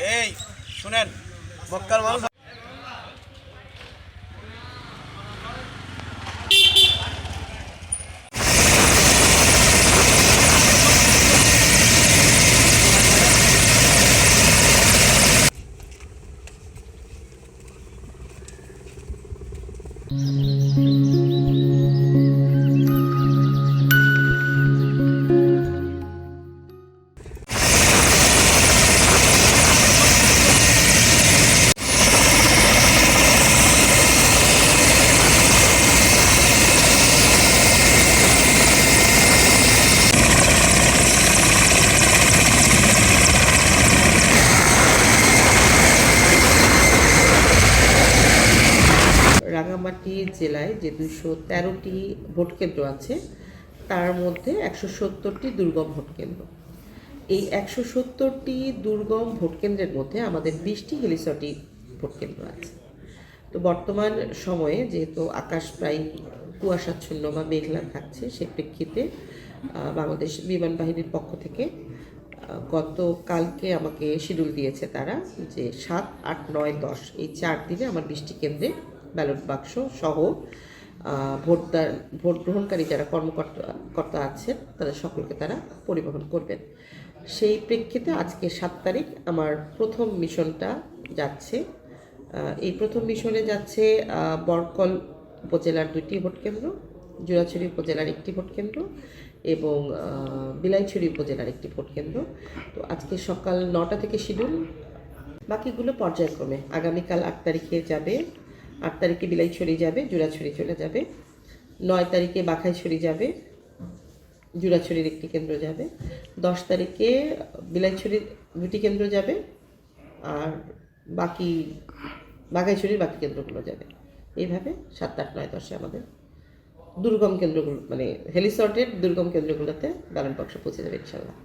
এই শুনেন মক্কার মানুষ রাঙামাটি জেলায় যে 213টি ভোট কেন্দ্র আছে তার মধ্যে 170টি দুর্গম ভোট কেন্দ্র। এই 170টি দুর্গম ভোট কেন্দ্রের মধ্যে আমাদের 20টি হেলিসটি ভোট কেন্দ্র আছে। তো বর্তমান সময়ে যেহেতু আকাশ প্রায় কুয়াশাচ্ছন্ন বা মেঘলা থাকছে, সে প্রেক্ষিতে বাংলাদেশ বিমান বাহিনীর পক্ষ থেকে গতকালকে আমাকে শিডিউল দিয়েছে তারা যে 7, 8, 9, 10 এই 4 দিনে আমার 20টি কেন্দ্রে ব্যালট বাক্স সহ ভোট গ্রহণকারী যারা কর্মকর্তা আছেন তাদের সকলকে তারা পরিবহন করবেন। সেই প্রেক্ষিতে আজকে 7 তারিখ আমার প্রথম মিশনটা যাচ্ছে। এই প্রথম মিশনে যাচ্ছে বরকল উপজেলার 2টি ভোট কেন্দ্র, জুরাছড়ি উপজেলার 1টি ভোট কেন্দ্র এবং বিলাইছড়ি উপজেলার 1টি ভোট কেন্দ্র। তো আজকে সকাল 9টা থেকে শিডিউল, বাকিগুলো পর্যায়ক্রমে আগামীকাল 8 তারিখে যাবে, 8 তারিখে বিলাইছড়ি যাবে, জুরাছড়ি চলে যাবে, 9 তারিখে বাখাইছড়ি যাবে, জুরাছড়ির 1টি কেন্দ্র যাবে, 10 তারিখে বিলাইছড়ির 2টি কেন্দ্র যাবে আর বাকি বাঘাইছড়ির বাকি কেন্দ্রগুলো যাবে। এইভাবে 7, 8, 9, 10 আমাদের দুর্গম কেন্দ্রগুলো মানে হেলিসর্টের দুর্গম কেন্দ্রগুলোতে ব্যালট বাক্স পৌঁছে যাবে ইনশাল্লাহ।